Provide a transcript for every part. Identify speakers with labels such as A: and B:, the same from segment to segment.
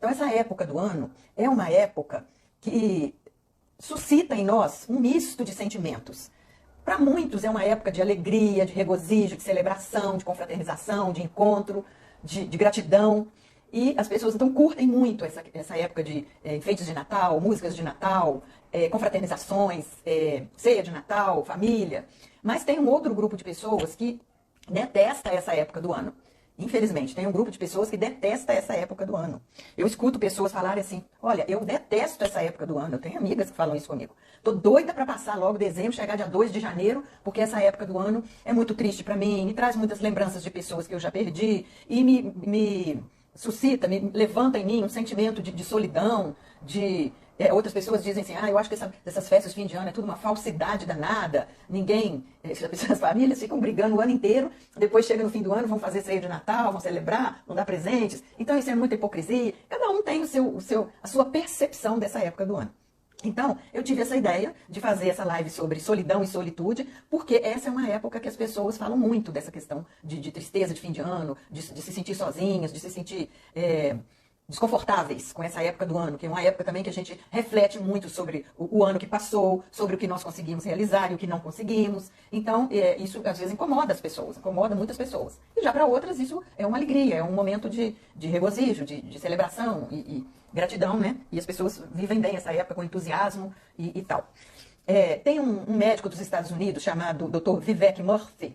A: Então, essa época do ano é uma época que suscita em nós um misto de sentimentos. Para muitos é uma época de alegria, de regozijo, de celebração, de confraternização, de encontro, de gratidão. E as pessoas então curtem muito essa época de enfeites de Natal, músicas de Natal, confraternizações, ceia de Natal, família. Mas tem um outro grupo de pessoas que detesta essa época do ano. Infelizmente, tem um grupo de pessoas que detesta essa época do ano. Eu escuto pessoas falarem assim, olha, eu detesto essa época do ano. Eu tenho amigas que falam isso comigo. Tô doida para passar logo dezembro, chegar dia 2 de janeiro, porque essa época do ano é muito triste para mim, me traz muitas lembranças de pessoas que eu já perdi e me suscita, me levanta em mim um sentimento de solidão, outras pessoas dizem assim, eu acho que essas festas de fim de ano é tudo uma falsidade danada, as famílias ficam brigando o ano inteiro, depois chega no fim do ano, vão fazer ceia de Natal, vão celebrar, vão dar presentes, então isso é muita hipocrisia, cada um tem a sua percepção dessa época do ano. Então, eu tive essa ideia de fazer essa live sobre solidão e solitude, porque essa é uma época que as pessoas falam muito dessa questão de tristeza de fim de ano, de se sentir sozinhas, de se sentir desconfortáveis com essa época do ano, que é uma época também que a gente reflete muito sobre o ano que passou, sobre o que nós conseguimos realizar e o que não conseguimos. Então, isso às vezes incomoda as pessoas, incomoda muitas pessoas. E já para outras isso é uma alegria, é um momento de regozijo, de celebração e gratidão, né? E as pessoas vivem bem essa época com entusiasmo e tal. Tem um médico dos Estados Unidos chamado Dr. Vivek Murthy,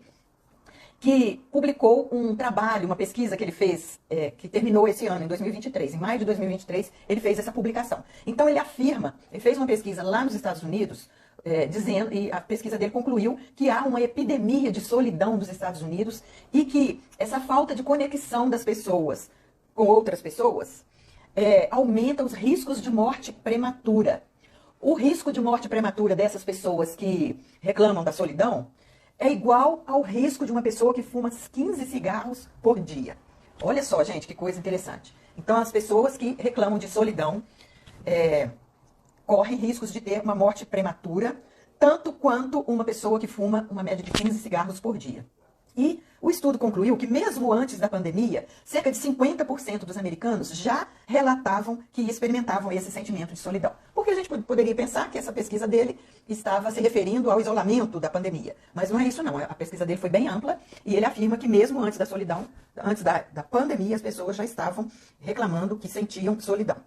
A: que publicou um trabalho, uma pesquisa que ele fez, que terminou esse ano, em 2023. Em maio de 2023, ele fez essa publicação. Então, ele fez uma pesquisa lá nos Estados Unidos, dizendo, e a pesquisa dele concluiu que há uma epidemia de solidão nos Estados Unidos e que essa falta de conexão das pessoas com outras pessoas aumenta os riscos de morte prematura. O risco de morte prematura dessas pessoas que reclamam da solidão é igual ao risco de uma pessoa que fuma 15 cigarros por dia. Olha só, gente, que coisa interessante. Então, as pessoas que reclamam de solidão correm riscos de ter uma morte prematura, tanto quanto uma pessoa que fuma uma média de 15 cigarros por dia. E o estudo concluiu que mesmo antes da pandemia, cerca de 50% dos americanos já relatavam que experimentavam esse sentimento de solidão. Porque a gente poderia pensar que essa pesquisa dele estava se referindo ao isolamento da pandemia. Mas não é isso não, a pesquisa dele foi bem ampla e ele afirma que mesmo antes da solidão, antes da pandemia, as pessoas já estavam reclamando que sentiam solidão.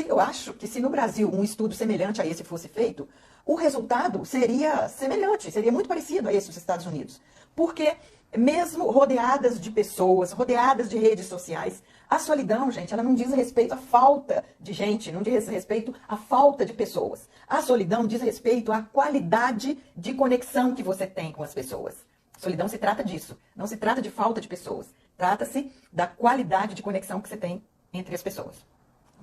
A: Eu acho que se no Brasil um estudo semelhante a esse fosse feito, o resultado seria semelhante, seria muito parecido a esse dos Estados Unidos. Porque mesmo rodeadas de pessoas, rodeadas de redes sociais, a solidão, gente, ela não diz respeito à falta de gente, não diz respeito à falta de pessoas. A solidão diz respeito à qualidade de conexão que você tem com as pessoas. A solidão se trata disso, não se trata de falta de pessoas. Trata-se da qualidade de conexão que você tem entre as pessoas.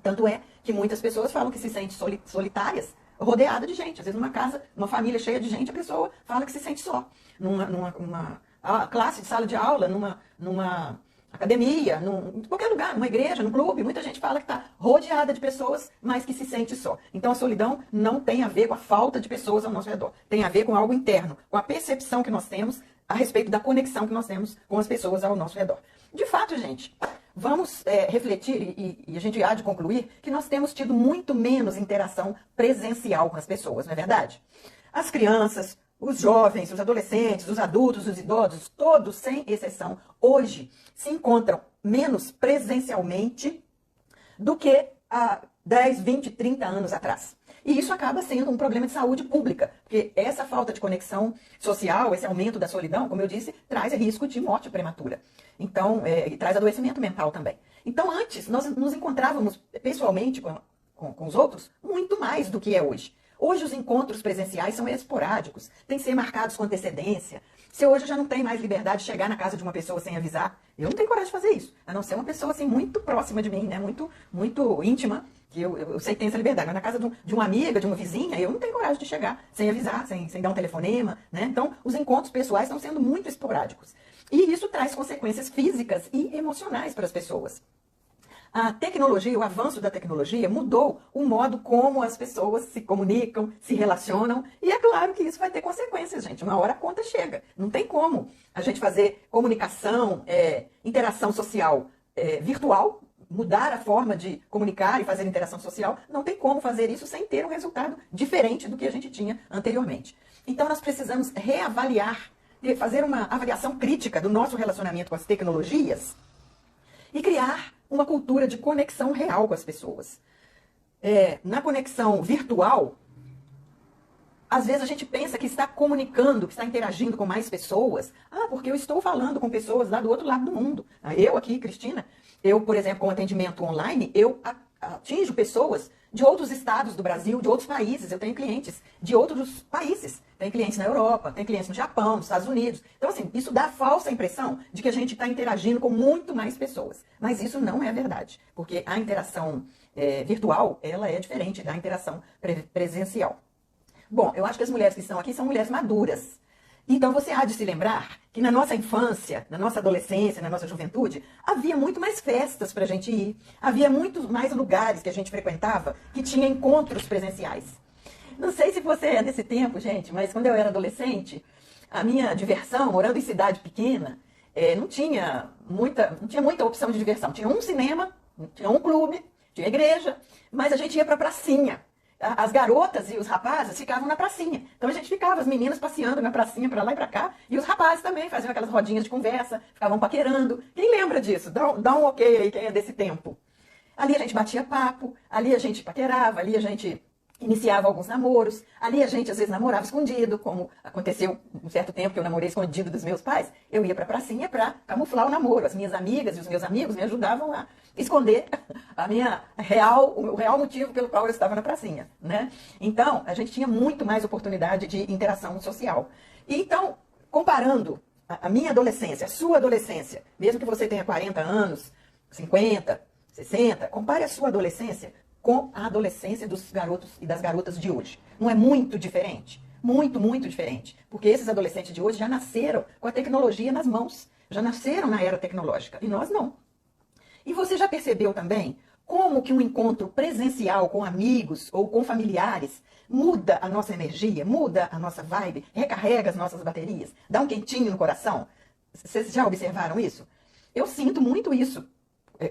A: Tanto é que muitas pessoas falam que se sentem solitárias, rodeada de gente. Às vezes numa casa, numa família cheia de gente, a pessoa fala que se sente só. Numa classe de sala de aula, numa academia, em qualquer lugar, numa igreja, num clube, muita gente fala que está rodeada de pessoas, mas que se sente só. Então a solidão não tem a ver com a falta de pessoas ao nosso redor. Tem a ver com algo interno, com a percepção que nós temos a respeito da conexão que nós temos com as pessoas ao nosso redor. De fato, gente, vamos refletir e a gente há de concluir que nós temos tido muito menos interação presencial com as pessoas, não é verdade? As crianças, os jovens, os adolescentes, os adultos, os idosos, todos, sem exceção, hoje se encontram menos presencialmente do que há 10, 20, 30 anos atrás. E isso acaba sendo um problema de saúde pública, porque essa falta de conexão social, esse aumento da solidão, como eu disse, traz risco de morte prematura. Então, e traz adoecimento mental também. Então, antes, nós nos encontrávamos pessoalmente com os outros muito mais do que é hoje. Hoje, os encontros presenciais são esporádicos, têm que ser marcados com antecedência. Se hoje eu já não tenho mais liberdade de chegar na casa de uma pessoa sem avisar, eu não tenho coragem de fazer isso. A não ser uma pessoa assim, muito próxima de mim, né? Muito íntima, que eu sei que tem essa liberdade. Mas na casa de uma amiga, de uma vizinha, eu não tenho coragem de chegar sem avisar, sem dar um telefonema, né? Então, os encontros pessoais estão sendo muito esporádicos. E isso traz consequências físicas e emocionais para as pessoas. A tecnologia, o avanço da tecnologia mudou o modo como as pessoas se comunicam, se relacionam. E é claro que isso vai ter consequências, gente. Uma hora a conta chega. Não tem como a gente fazer comunicação, interação social virtual, mudar a forma de comunicar e fazer interação social, não tem como fazer isso sem ter um resultado diferente do que a gente tinha anteriormente. Então nós precisamos reavaliar, fazer uma avaliação crítica do nosso relacionamento com as tecnologias e criar uma cultura de conexão real com as pessoas. Na conexão virtual, às vezes a gente pensa que está comunicando, que está interagindo com mais pessoas. Porque eu estou falando com pessoas lá do outro lado do mundo. Eu aqui, Cristina, eu, por exemplo, com atendimento online, eu atinjo pessoas de outros estados do Brasil, de outros países. Eu tenho clientes de outros países. Tenho clientes na Europa, tenho clientes no Japão, nos Estados Unidos. Então, assim, isso dá a falsa impressão de que a gente está interagindo com muito mais pessoas. Mas isso não é verdade, porque a interação virtual, ela é diferente da interação presencial. Bom, eu acho que as mulheres que estão aqui são mulheres maduras. Então você há de se lembrar que na nossa infância, na nossa adolescência, na nossa juventude, havia muito mais festas para a gente ir, havia muito mais lugares que a gente frequentava que tinha encontros presenciais. Não sei se você é desse tempo, gente, mas quando eu era adolescente, a minha diversão, morando em cidade pequena, não tinha muita opção de diversão. Tinha um cinema, tinha um clube, tinha igreja, mas a gente ia para a pracinha. As garotas e os rapazes ficavam na pracinha. Então a gente ficava, as meninas passeando na pracinha para lá e para cá, e os rapazes também faziam aquelas rodinhas de conversa, ficavam paquerando. Quem lembra disso? Dá um ok aí, quem é desse tempo. Ali a gente batia papo, ali a gente paquerava, ali a gente iniciava alguns namoros, ali a gente às vezes namorava escondido, como aconteceu um certo tempo que eu namorei escondido dos meus pais. Eu ia para a pracinha para camuflar o namoro. As minhas amigas e os meus amigos me ajudavam a esconder o real motivo pelo qual eu estava na pracinha, né? Então, a gente tinha muito mais oportunidade de interação social. E então, comparando a minha adolescência, a sua adolescência, mesmo que você tenha 40 anos, 50, 60, compare a sua adolescência com a adolescência dos garotos e das garotas de hoje. Não é muito diferente? Muito, muito diferente. Porque esses adolescentes de hoje já nasceram com a tecnologia nas mãos, já nasceram na era tecnológica, e nós não. E você já percebeu também como que um encontro presencial com amigos ou com familiares muda a nossa energia, muda a nossa vibe, recarrega as nossas baterias, dá um quentinho no coração? Vocês já observaram isso? Eu sinto muito isso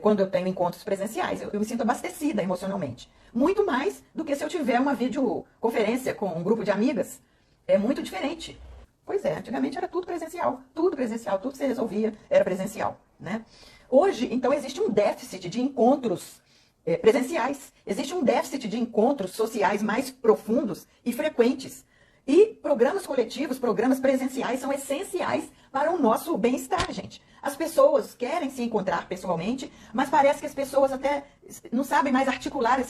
A: quando eu tenho encontros presenciais. Eu me sinto abastecida emocionalmente. Muito mais do que se eu tiver uma videoconferência com um grupo de amigas. É muito diferente. Pois é, antigamente era tudo presencial, tudo que se resolvia era presencial, né? Hoje, então, existe um déficit de encontros presenciais, existe um déficit de encontros sociais mais profundos e frequentes. E programas coletivos, programas presenciais são essenciais para o nosso bem-estar, gente. As pessoas querem se encontrar pessoalmente, mas parece que as pessoas até não sabem mais articular os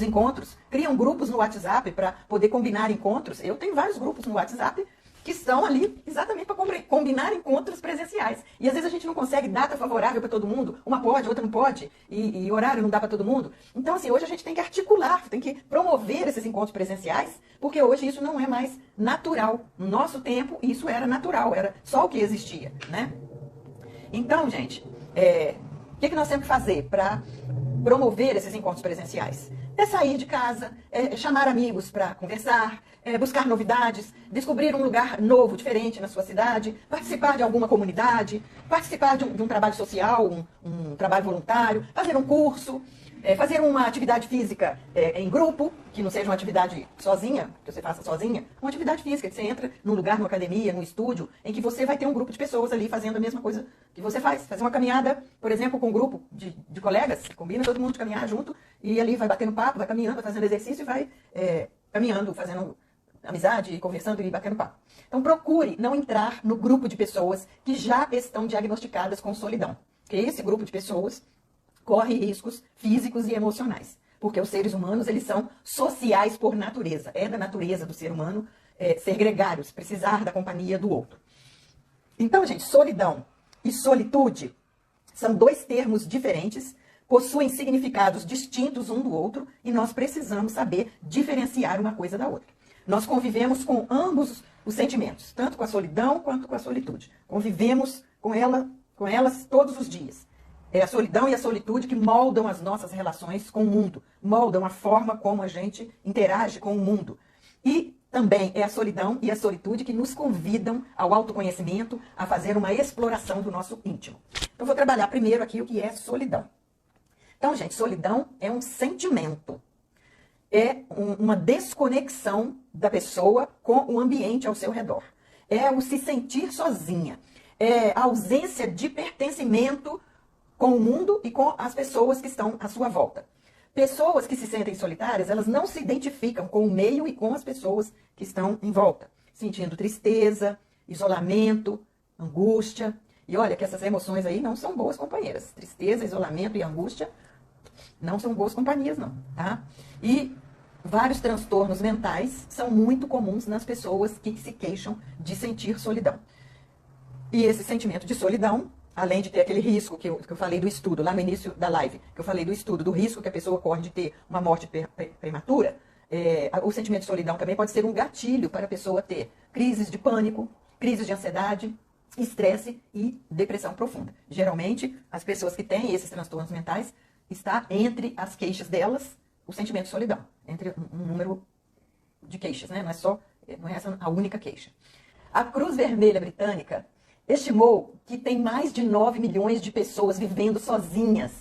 A: encontros, criam grupos no WhatsApp para poder combinar encontros. Eu tenho vários grupos no WhatsApp que estão ali exatamente para combinar encontros presenciais. E às vezes a gente não consegue data favorável para todo mundo, uma pode, outra não pode, e horário não dá para todo mundo. Então, assim, hoje a gente tem que articular, tem que promover esses encontros presenciais, porque hoje isso não é mais natural. No nosso tempo, isso era natural, era só o que existia, né? Então, gente, o que nós temos que fazer para promover esses encontros presenciais? É sair de casa, chamar amigos para conversar, buscar novidades, descobrir um lugar novo, diferente na sua cidade, participar de alguma comunidade, participar de um trabalho social, um trabalho voluntário, fazer um curso, fazer uma atividade física em grupo, que não seja uma atividade sozinha, que você faça sozinha, uma atividade física, que você entra num lugar, numa academia, num estúdio, em que você vai ter um grupo de pessoas ali fazendo a mesma coisa que você faz. Fazer uma caminhada, por exemplo, com um grupo de colegas, combina todo mundo de caminhar junto, e ali vai batendo papo, vai caminhando, vai fazendo exercício e vai caminhando, fazendo amizade, conversando e batendo papo. Então procure não entrar no grupo de pessoas que já estão diagnosticadas com solidão. Porque esse grupo de pessoas corre riscos físicos e emocionais. Porque os seres humanos, eles são sociais por natureza. É da natureza do ser humano ser gregários, precisar da companhia do outro. Então, gente, solidão e solitude são dois termos diferentes, possuem significados distintos um do outro e nós precisamos saber diferenciar uma coisa da outra. Nós convivemos com ambos os sentimentos, tanto com a solidão quanto com a solitude. Convivemos com elas todos os dias. É a solidão e a solitude que moldam as nossas relações com o mundo, moldam a forma como a gente interage com o mundo. E também é a solidão e a solitude que nos convidam ao autoconhecimento, a fazer uma exploração do nosso íntimo. Então, vou trabalhar primeiro aqui o que é solidão. Então, gente, solidão é um sentimento. É uma desconexão da pessoa com o ambiente ao seu redor. É o se sentir sozinha. É a ausência de pertencimento com o mundo e com as pessoas que estão à sua volta. Pessoas que se sentem solitárias, elas não se identificam com o meio e com as pessoas que estão em volta, sentindo tristeza, isolamento, angústia. E olha que essas emoções aí não são boas companheiras. Tristeza, isolamento e angústia não são boas companhias, não, tá? E vários transtornos mentais são muito comuns nas pessoas que se queixam de sentir solidão. E esse sentimento de solidão, além de ter aquele risco que eu falei do estudo, lá no início da live, que eu falei do estudo, do risco que a pessoa corre de ter uma morte prematura, o sentimento de solidão também pode ser um gatilho para a pessoa ter crises de pânico, crises de ansiedade, estresse e depressão profunda. Geralmente, as pessoas que têm esses transtornos mentais, está entre as queixas delas o sentimento de solidão, entre um número de queixas, né? Não é essa a única queixa. A Cruz Vermelha Britânica estimou que tem mais de 9 milhões de pessoas vivendo sozinhas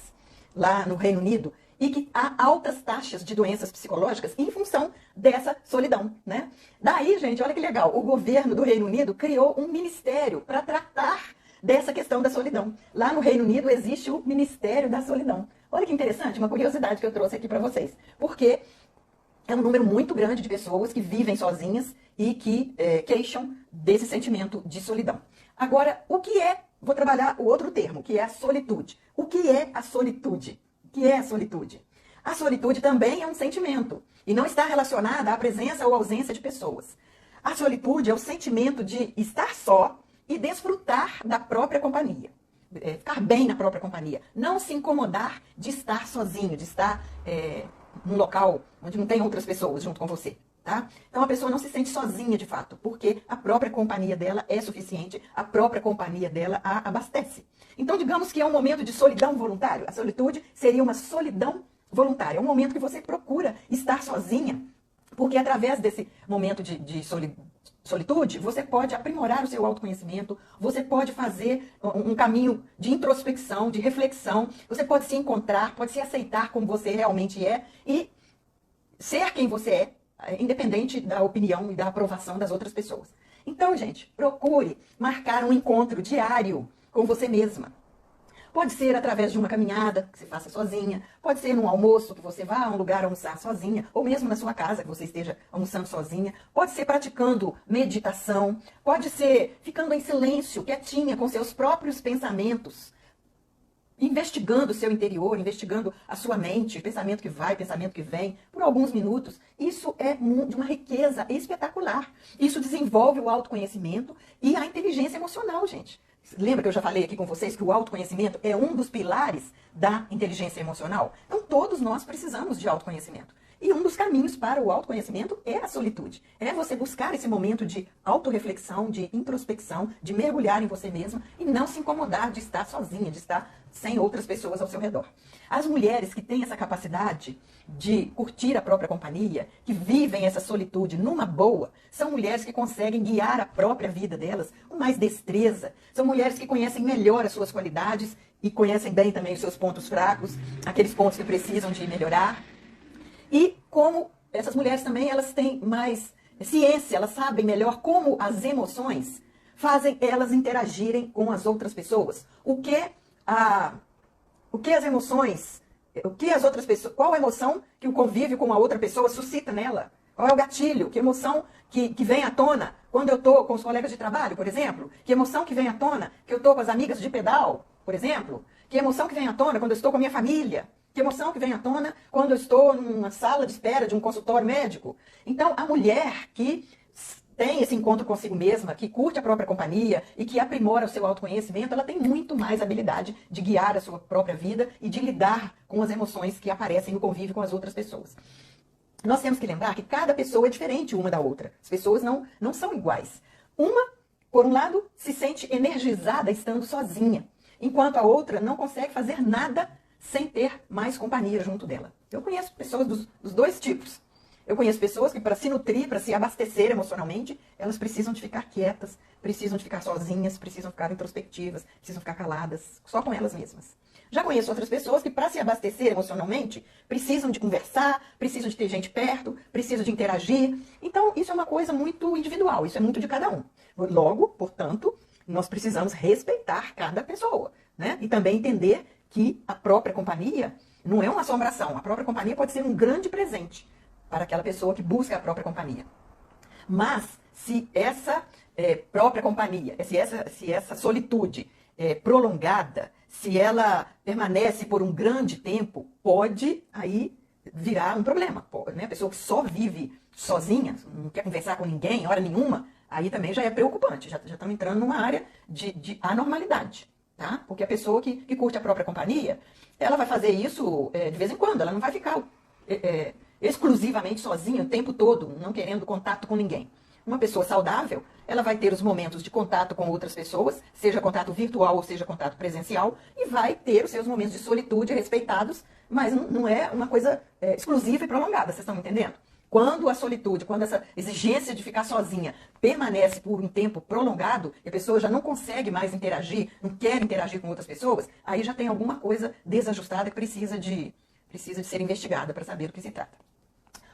A: lá no Reino Unido e que há altas taxas de doenças psicológicas em função dessa solidão, né? Daí, gente, olha que legal, o governo do Reino Unido criou um ministério para tratar dessa questão da solidão. Lá no Reino Unido existe o Ministério da Solidão. Olha que interessante, uma curiosidade que eu trouxe aqui para vocês. Porque é um número muito grande de pessoas que vivem sozinhas e que queixam desse sentimento de solidão. Agora, o que é, vou trabalhar o outro termo, que é a solitude. O que é a solitude? O que é a solitude? A solitude também é um sentimento e não está relacionada à presença ou ausência de pessoas. A solitude é o sentimento de estar só e desfrutar da própria companhia. Ficar bem na própria companhia. Não se incomodar de estar sozinho, de estar num local onde não tem outras pessoas junto com você. Tá? Então a pessoa não se sente sozinha de fato, porque a própria companhia dela é suficiente, a própria companhia dela a abastece. Então digamos que é um momento de solidão voluntário. A solitude seria uma solidão voluntária. É um momento que você procura estar sozinha, porque através desse momento de solitude, você pode aprimorar o seu autoconhecimento, você pode fazer um caminho de introspecção, de reflexão, você pode se encontrar, pode se aceitar como você realmente é e ser quem você é, independente da opinião e da aprovação das outras pessoas. Então, gente, procure marcar um encontro diário com você mesma. Pode ser através de uma caminhada que você faça sozinha, pode ser num almoço que você vá a um lugar almoçar sozinha, ou mesmo na sua casa que você esteja almoçando sozinha, pode ser praticando meditação, pode ser ficando em silêncio, quietinha, com seus próprios pensamentos, investigando o seu interior, investigando a sua mente, pensamento que vai, pensamento que vem, por alguns minutos. Isso é de uma riqueza espetacular. Isso desenvolve o autoconhecimento e a inteligência emocional, gente. Lembra que eu já falei aqui com vocês que o autoconhecimento é um dos pilares da inteligência emocional? Então, todos nós precisamos de autoconhecimento. E um dos caminhos para o autoconhecimento é a solitude. É você buscar esse momento de autorreflexão, de introspecção, de mergulhar em você mesma e não se incomodar de estar sozinha, de estar sem outras pessoas ao seu redor. As mulheres que têm essa capacidade de curtir a própria companhia, que vivem essa solitude numa boa, são mulheres que conseguem guiar a própria vida delas com mais destreza. São mulheres que conhecem melhor as suas qualidades e conhecem bem também os seus pontos fracos, aqueles pontos que precisam de melhorar. E como essas mulheres também, elas têm mais ciência, elas sabem melhor como as emoções fazem elas interagirem com as outras pessoas. O que as emoções, o que as outras pessoas, qual a emoção que o convívio com a outra pessoa suscita nela? Qual é o gatilho? Que emoção que vem à tona quando eu estou com os colegas de trabalho, por exemplo? Que emoção que vem à tona que eu estou com as amigas de pedal, por exemplo? Que emoção que vem à tona quando eu estou com a minha família? Que emoção que vem à tona quando eu estou numa sala de espera de um consultório médico? Então, a mulher que tem esse encontro consigo mesma, que curte a própria companhia e que aprimora o seu autoconhecimento, ela tem muito mais habilidade de guiar a sua própria vida e de lidar com as emoções que aparecem no convívio com as outras pessoas. Nós temos que lembrar que cada pessoa é diferente uma da outra. As pessoas não são iguais. Uma, por um lado, se sente energizada estando sozinha, enquanto a outra não consegue fazer nada sem ter mais companhia junto dela. Eu conheço pessoas dos dois tipos. Eu conheço pessoas que para se nutrir, para se abastecer emocionalmente, elas precisam de ficar quietas, precisam de ficar sozinhas, precisam ficar introspectivas, precisam ficar caladas, só com elas mesmas. Já conheço outras pessoas que, para se abastecer emocionalmente, precisam de conversar, precisam de ter gente perto, precisam de interagir. Então, isso é uma coisa muito individual, isso é muito de cada um. Logo, portanto, nós precisamos respeitar cada pessoa, né? E também entender que a própria companhia não é uma assombração. A própria companhia pode ser um grande presente para aquela pessoa que busca a própria companhia. Mas, se essa própria companhia, se essa solitude é prolongada, se ela permanece por um grande tempo, pode aí virar um problema. Né? A pessoa que só vive sozinha, não quer conversar com ninguém, hora nenhuma, aí também já é preocupante. Já estamos entrando numa área de anormalidade. Tá? Porque a pessoa que curte a própria companhia, ela vai fazer isso de vez em quando, ela não vai ficar exclusivamente sozinha o tempo todo, não querendo contato com ninguém. Uma pessoa saudável, ela vai ter os momentos de contato com outras pessoas, seja contato virtual ou seja contato presencial, e vai ter os seus momentos de solitude respeitados, mas não é uma coisa exclusiva e prolongada, vocês estão entendendo? Quando a solitude, quando essa exigência de ficar sozinha permanece por um tempo prolongado, e a pessoa já não consegue mais interagir, não quer interagir com outras pessoas, aí já tem alguma coisa desajustada que precisa de ser investigada para saber do que se trata.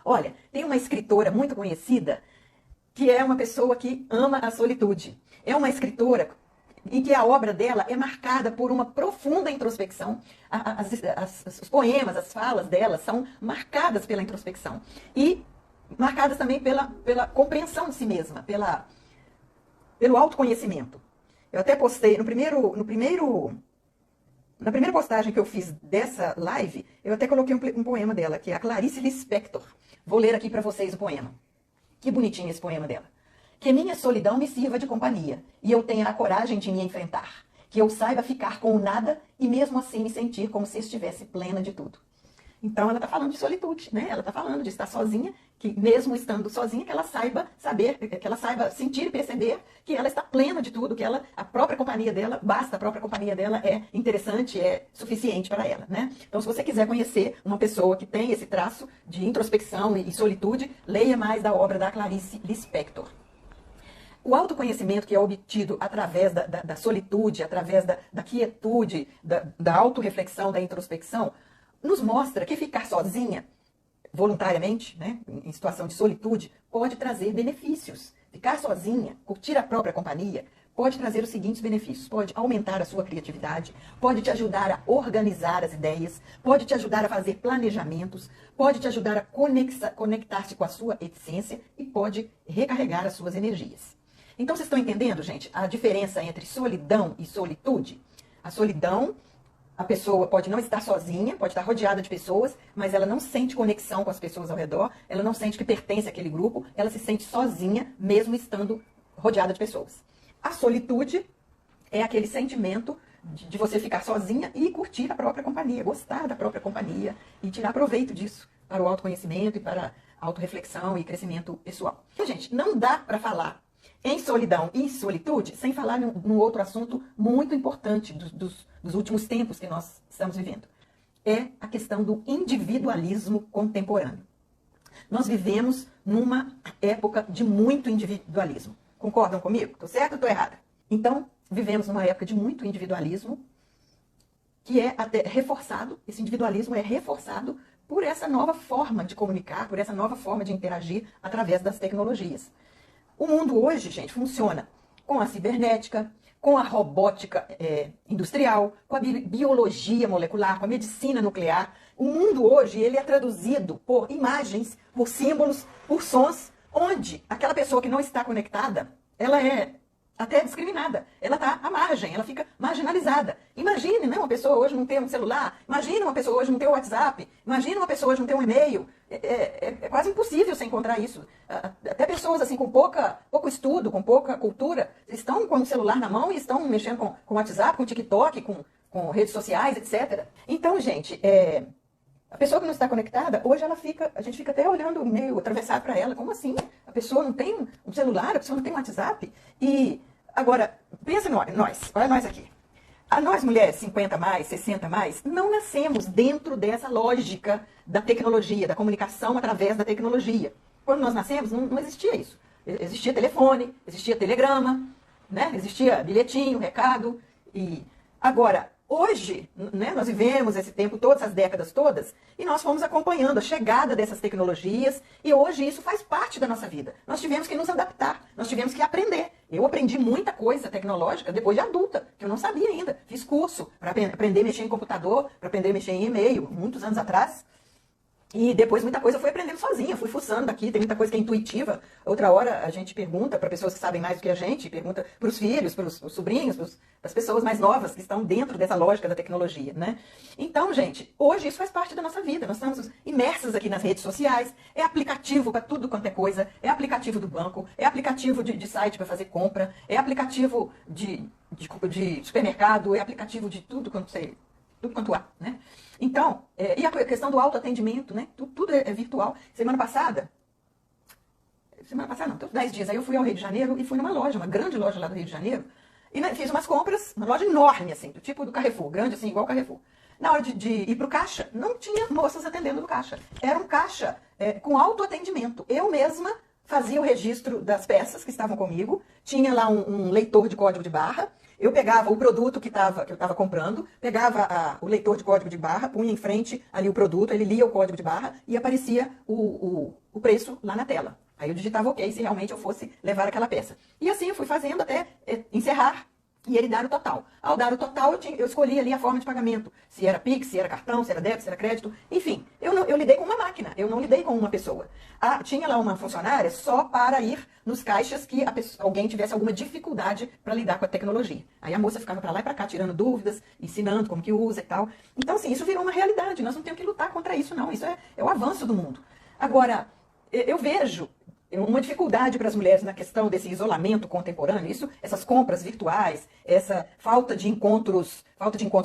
A: Olha, tem uma escritora muito conhecida que é uma pessoa que ama a solitude. É uma escritora em que a obra dela é marcada por uma profunda introspecção. Os poemas, as falas dela são marcadas pela introspecção. E marcadas também pela compreensão de si mesma, pelo autoconhecimento. Eu até postei na primeira postagem que eu fiz dessa live, eu até coloquei um poema dela, que é a Clarice Lispector. Vou ler aqui para vocês o poema. Que bonitinho esse poema dela. Que minha solidão me sirva de companhia, e eu tenha a coragem de me enfrentar. Que eu saiba ficar com o nada e mesmo assim me sentir como se estivesse plena de tudo. Então ela está falando de solitude, né? Ela está falando de estar sozinha, que mesmo estando sozinha, que ela saiba sentir e perceber que ela está plena de tudo, que a própria companhia dela basta, a própria companhia dela é interessante, é suficiente para ela, né? Então, se você quiser conhecer uma pessoa que tem esse traço de introspecção e solitude, leia mais da obra da Clarice Lispector. O autoconhecimento que é obtido através da solitude, através da quietude, da autorreflexão, da introspecção, nos mostra que ficar sozinha, voluntariamente, né, em situação de solitude, pode trazer benefícios. Ficar sozinha, curtir a própria companhia, pode trazer os seguintes benefícios. Pode aumentar a sua criatividade, pode te ajudar a organizar as ideias, pode te ajudar a fazer planejamentos, pode te ajudar a conectar-se com a sua essência e pode recarregar as suas energias. Então, vocês estão entendendo, gente, a diferença entre solidão e solitude? A solidão, a pessoa pode não estar sozinha, pode estar rodeada de pessoas, mas ela não sente conexão com as pessoas ao redor, ela não sente que pertence àquele grupo, ela se sente sozinha, mesmo estando rodeada de pessoas. A solitude é aquele sentimento de você ficar sozinha e curtir a própria companhia, gostar da própria companhia e tirar proveito disso para o autoconhecimento e para a autorreflexão e crescimento pessoal. Então, gente, não dá para falar em solidão e solitude sem falar num outro assunto muito importante dos últimos tempos que nós estamos vivendo. É a questão do individualismo contemporâneo. Nós vivemos numa época de muito individualismo. Concordam comigo? Estou certa ou estou errada? Então, vivemos numa época de muito individualismo que é até reforçado, esse individualismo é reforçado por essa nova forma de comunicar, por essa nova forma de interagir através das tecnologias. O mundo hoje, gente, funciona com a cibernética, com a robótica industrial, com a biologia molecular, com a medicina nuclear. O mundo hoje ele é traduzido por imagens, por símbolos, por sons, onde aquela pessoa que não está conectada, ela é até discriminada. Ela está à margem, ela fica marginalizada. Imagine, né, uma pessoa hoje não ter um celular, imagine uma pessoa hoje não ter um WhatsApp, imagine uma pessoa hoje não ter um e-mail. É quase impossível você encontrar isso. Até pessoas assim com pouco estudo, com pouca cultura, estão com o celular na mão e estão mexendo com WhatsApp, com TikTok, com redes sociais, etc. Então, gente, a pessoa que não está conectada, hoje a gente fica até olhando meio atravessado para ela. Como assim? A pessoa não tem um celular, a pessoa não tem um WhatsApp. E agora, pensa olha nós aqui. Nós mulheres 50 mais, 60 mais, não nascemos dentro dessa lógica da tecnologia, da comunicação através da tecnologia. Quando nós nascemos, não existia isso. Existia telefone, existia telegrama, né? Existia bilhetinho, recado. E agora, Hoje, né, nós vivemos esse tempo, todas as décadas todas, e nós fomos acompanhando a chegada dessas tecnologias, e hoje isso faz parte da nossa vida. Nós tivemos que nos adaptar, nós tivemos que aprender. Eu aprendi muita coisa tecnológica depois de adulta, que eu não sabia ainda. Fiz curso para aprender a mexer em computador, para aprender a mexer em e-mail, muitos anos atrás. E depois muita coisa eu fui aprendendo sozinha, fui fuçando aqui, tem muita coisa que é intuitiva. Outra hora a gente pergunta para pessoas que sabem mais do que a gente, pergunta para os filhos, para os sobrinhos, para as pessoas mais novas que estão dentro dessa lógica da tecnologia, né? Então, gente, hoje isso faz parte da nossa vida. Nós estamos imersos aqui nas redes sociais, é aplicativo para tudo quanto é coisa, é aplicativo do banco, é aplicativo de site para fazer compra, é aplicativo de supermercado, é aplicativo de tudo quanto há, né? Então, e a questão do autoatendimento, né? Tudo é virtual. Semana passada não, tem uns 10 dias, aí eu fui ao Rio de Janeiro e fui numa loja, uma grande loja lá do Rio de Janeiro, e fiz umas compras, uma loja enorme, assim, do tipo do Carrefour, grande assim, igual o Carrefour. Na hora de ir pro caixa, não tinha moças atendendo no caixa. Era um caixa com autoatendimento. Eu mesma fazia o registro das peças que estavam comigo, tinha lá um leitor de código de barra. Eu pegava o produto que eu estava comprando, pegava o leitor de código de barra, punha em frente ali o produto, ele lia o código de barra e aparecia o preço lá na tela. Aí eu digitava OK se realmente eu fosse levar aquela peça. E assim eu fui fazendo até encerrar e ele dar o total. Ao dar o total, eu escolhi ali a forma de pagamento. Se era Pix, se era cartão, se era débito, se era crédito. Enfim, eu lidei com uma máquina, eu não lidei com uma pessoa. Tinha lá uma funcionária só para ir nos caixas que alguém tivesse alguma dificuldade para lidar com a tecnologia. Aí a moça ficava para lá e para cá, tirando dúvidas, ensinando como que usa e tal. Então, assim, isso virou uma realidade. Nós não temos que lutar contra isso, não. Isso é o avanço do mundo. Agora, eu vejo uma dificuldade para as mulheres na questão desse isolamento contemporâneo, essas compras virtuais, essa falta de encontros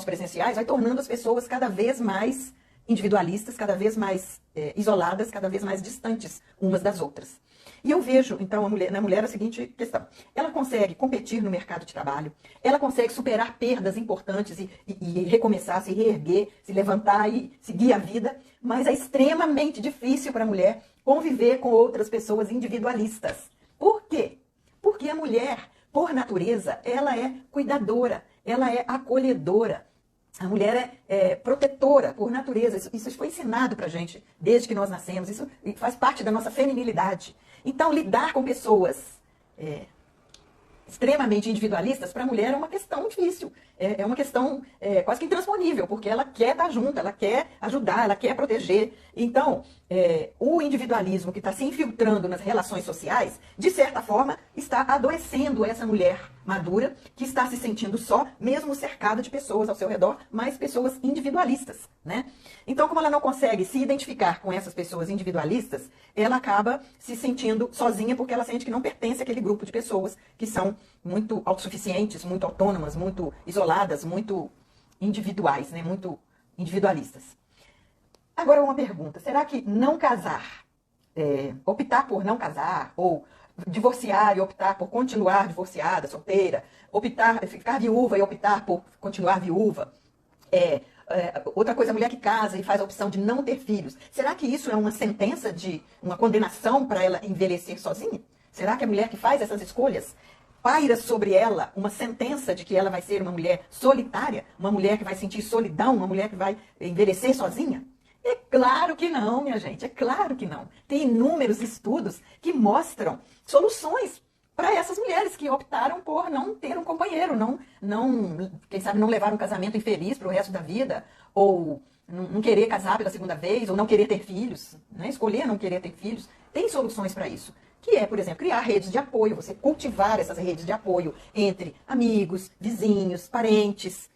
A: presenciais, vai tornando as pessoas cada vez mais individualistas, cada vez mais isoladas, cada vez mais distantes umas das outras. E eu vejo, então, na mulher a seguinte questão. Ela consegue competir no mercado de trabalho, ela consegue superar perdas importantes e recomeçar, se reerguer, se levantar e seguir a vida, mas é extremamente difícil para a mulher conviver com outras pessoas individualistas. Por quê? Porque a mulher, por natureza, ela é cuidadora, ela é acolhedora. A mulher é protetora por natureza. Isso foi ensinado pra gente desde que nós nascemos. Isso faz parte da nossa feminilidade. Então, lidar com pessoas extremamente individualistas, para a mulher é uma questão difícil. É uma questão quase que intransponível, porque ela quer estar junto, ela quer ajudar, ela quer proteger. Então, o individualismo que está se infiltrando nas relações sociais, de certa forma, está adoecendo essa mulher madura, que está se sentindo só, mesmo cercada de pessoas ao seu redor, mas pessoas individualistas, né? Então, como ela não consegue se identificar com essas pessoas individualistas, ela acaba se sentindo sozinha, porque ela sente que não pertence àquele grupo de pessoas que são muito autossuficientes, muito autônomas, muito isoladas, muito individuais, né? Muito individualistas. Agora uma pergunta, será que não casar, optar por não casar, ou divorciar e optar por continuar divorciada, solteira, ficar viúva e optar por continuar viúva, outra coisa, a mulher que casa e faz a opção de não ter filhos, será que isso é uma sentença uma condenação para ela envelhecer sozinha? Será que a mulher que faz essas escolhas paira sobre ela uma sentença de que ela vai ser uma mulher solitária, uma mulher que vai sentir solidão, uma mulher que vai envelhecer sozinha? É claro que não, minha gente, é claro que não. Tem inúmeros estudos que mostram soluções para essas mulheres que optaram por não ter um companheiro, quem sabe não levar um casamento infeliz para o resto da vida, ou não querer casar pela segunda vez, ou não querer ter filhos, né? Escolher não querer ter filhos. Tem soluções para isso, que é, por exemplo, criar redes de apoio, você cultivar essas redes de apoio entre amigos, vizinhos, parentes,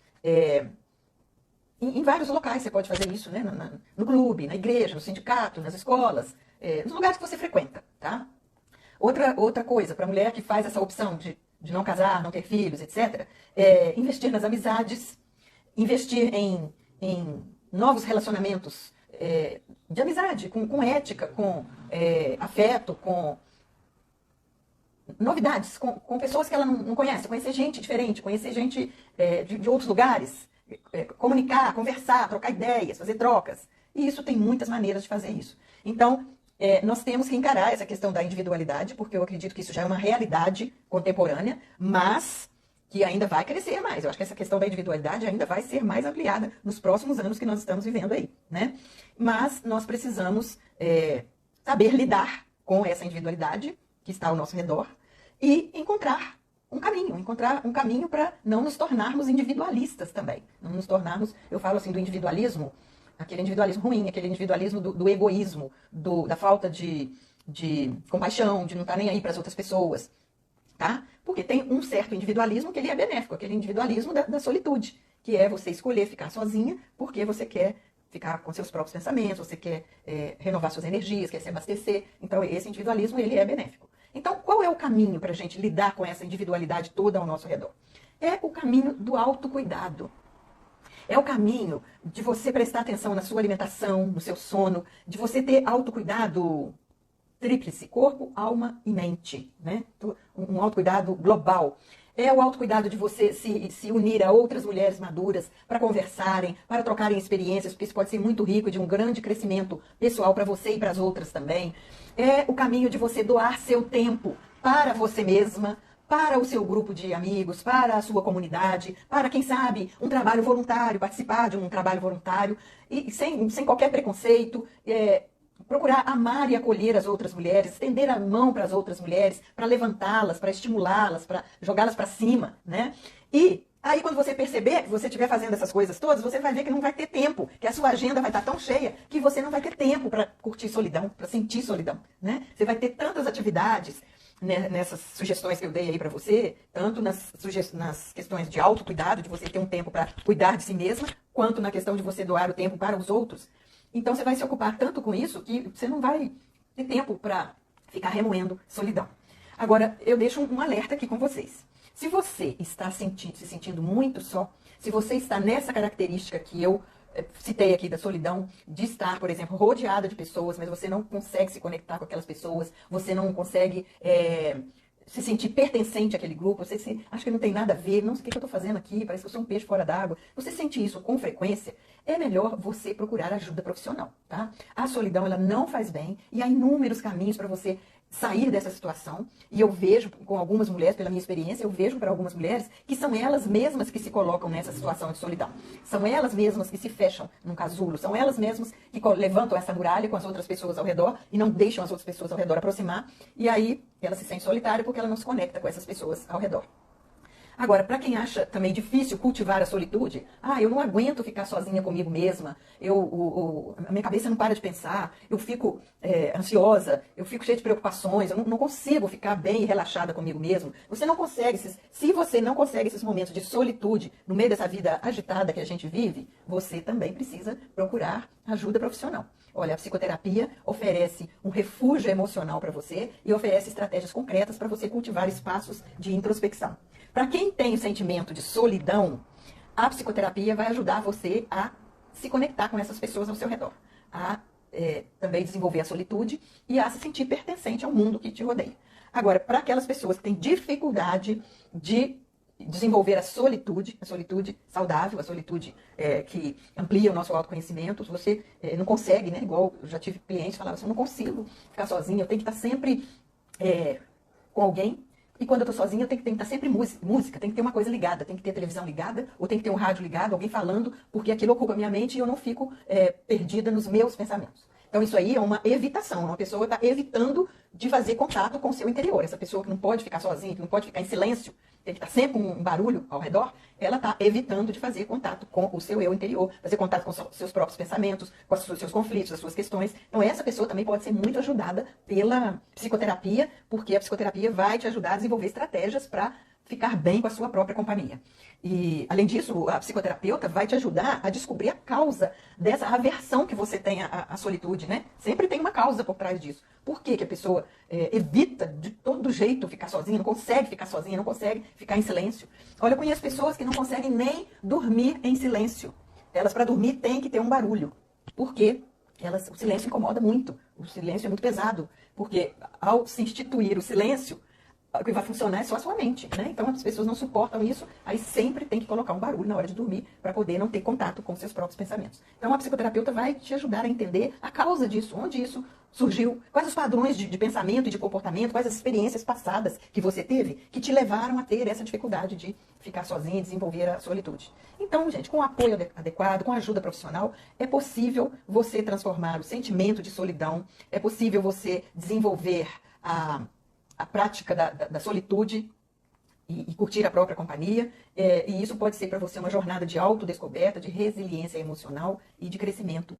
A: em vários locais você pode fazer isso, né? No clube, na igreja, no sindicato, nas escolas, nos lugares que você frequenta, tá? Outra coisa, para a mulher que faz essa opção de não casar, não ter filhos, etc., investir nas amizades, investir em novos relacionamentos de amizade, com ética, com afeto, com novidades, com pessoas que ela não conhece, conhecer gente diferente, conhecer gente de outros lugares, comunicar, conversar, trocar ideias, fazer trocas. E isso tem muitas maneiras de fazer isso. Então, nós temos que encarar essa questão da individualidade, porque eu acredito que isso já é uma realidade contemporânea, mas que ainda vai crescer mais. Eu acho que essa questão da individualidade ainda vai ser mais ampliada nos próximos anos que nós estamos vivendo aí, né? Mas nós precisamos saber lidar com essa individualidade que está ao nosso redor e encontrar um caminho para não nos tornarmos individualistas também. Não nos tornarmos, eu falo assim, do individualismo, aquele individualismo ruim, aquele individualismo do egoísmo, da falta de compaixão, de não estar nem aí para as outras pessoas, tá? Porque tem um certo individualismo que ele é benéfico, aquele individualismo da solitude, que é você escolher ficar sozinha porque você quer ficar com seus próprios pensamentos, você quer renovar suas energias, quer se abastecer. Então, esse individualismo, ele é benéfico. Então, qual é o caminho para a gente lidar com essa individualidade toda ao nosso redor? É o caminho do autocuidado. É o caminho de você prestar atenção na sua alimentação, no seu sono, de você ter autocuidado tríplice, corpo, alma e mente, né? Um autocuidado global. É o autocuidado de você se unir a outras mulheres maduras para conversarem, para trocarem experiências, porque isso pode ser muito rico e de um grande crescimento pessoal para você e para as outras também. É o caminho de você doar seu tempo para você mesma, para o seu grupo de amigos, para a sua comunidade, para, quem sabe, um trabalho voluntário, participar de um trabalho voluntário, e sem qualquer preconceito, procurar amar e acolher as outras mulheres, estender a mão para as outras mulheres, para levantá-las, para estimulá-las, para jogá-las para cima, né? E aí, quando você perceber que você estiver fazendo essas coisas todas, você vai ver que não vai ter tempo, que a sua agenda vai estar tão cheia que você não vai ter tempo para curtir solidão, para sentir solidão, né? Você vai ter tantas atividades, né, nessas sugestões que eu dei aí para você, tanto nas questões de autocuidado, de você ter um tempo para cuidar de si mesma, quanto na questão de você doar o tempo para os outros. Então, você vai se ocupar tanto com isso que você não vai ter tempo para ficar remoendo solidão. Agora, eu deixo um alerta aqui com vocês. Se você está se sentindo muito só, se você está nessa característica que eu citei aqui da solidão, de estar, por exemplo, rodeada de pessoas, mas você não consegue se conectar com aquelas pessoas, você não consegue se sentir pertencente àquele grupo, você acha que não tem nada a ver, não sei o que eu estou fazendo aqui, parece que eu sou um peixe fora d'água. Você sente isso com frequência, é melhor você procurar ajuda profissional, tá? A solidão, ela não faz bem e há inúmeros caminhos para você sair dessa situação. E eu vejo com algumas mulheres, pela minha experiência, eu vejo para algumas mulheres que são elas mesmas que se colocam nessa situação de solidão. São elas mesmas que se fecham num casulo, são elas mesmas que levantam essa muralha com as outras pessoas ao redor e não deixam as outras pessoas ao redor aproximar. E aí ela se sente solitária porque ela não se conecta com essas pessoas ao redor. Agora, para quem acha também difícil cultivar a solitude, eu não aguento ficar sozinha comigo mesma, a minha cabeça não para de pensar, eu fico ansiosa, eu fico cheia de preocupações, eu não consigo ficar bem e relaxada comigo mesmo. Você não consegue, se você não consegue esses momentos de solitude no meio dessa vida agitada que a gente vive, você também precisa procurar ajuda profissional. Olha, a psicoterapia oferece um refúgio emocional para você e oferece estratégias concretas para você cultivar espaços de introspecção. Para quem tem o sentimento de solidão, a psicoterapia vai ajudar você a se conectar com essas pessoas ao seu redor, a também desenvolver a solitude e a se sentir pertencente ao mundo que te rodeia. Agora, para aquelas pessoas que têm dificuldade de desenvolver a solitude saudável, a solitude que amplia o nosso autoconhecimento, você não consegue, né? Igual eu já tive clientes que falavam assim, eu não consigo ficar sozinha, eu tenho que estar sempre com alguém. E quando eu estou sozinha, eu tenho que estar sempre música, tem que ter uma coisa ligada, tem que ter televisão ligada, ou tem que ter um rádio ligado, alguém falando, porque aquilo ocupa a minha mente e eu não fico perdida nos meus pensamentos. Então isso aí é uma evitação, uma pessoa está evitando de fazer contato com o seu interior. Essa pessoa que não pode ficar sozinha, que não pode ficar em silêncio, tem que estar sempre com um barulho ao redor, ela está evitando de fazer contato com o seu eu interior, fazer contato com seus próprios pensamentos, com os seus conflitos, as suas questões. Então essa pessoa também pode ser muito ajudada pela psicoterapia, porque a psicoterapia vai te ajudar a desenvolver estratégias para ficar bem com a sua própria companhia. E, além disso, a psicoterapeuta vai te ajudar a descobrir a causa dessa aversão que você tem à solitude, né? Sempre tem uma causa por trás disso. Por que a pessoa evita de todo jeito ficar sozinha, não consegue ficar sozinha, não consegue ficar em silêncio? Olha, eu conheço pessoas que não conseguem nem dormir em silêncio. Elas, para dormir, têm que ter um barulho. Por quê? O silêncio incomoda muito. O silêncio é muito pesado. Porque, ao se instituir o silêncio, o que vai funcionar é só a sua mente, né? Então as pessoas não suportam isso, aí sempre tem que colocar um barulho na hora de dormir para poder não ter contato com seus próprios pensamentos. Então a psicoterapeuta vai te ajudar a entender a causa disso, onde isso surgiu? Quais os padrões de pensamento e de comportamento, quais as experiências passadas que você teve que te levaram a ter essa dificuldade de ficar sozinha e desenvolver a solitude? Então, gente, com o apoio adequado, com a ajuda profissional, é possível você transformar o sentimento de solidão, é possível você desenvolver a prática da solitude e curtir a própria companhia. E isso pode ser para você uma jornada de autodescoberta, de resiliência emocional e de crescimento.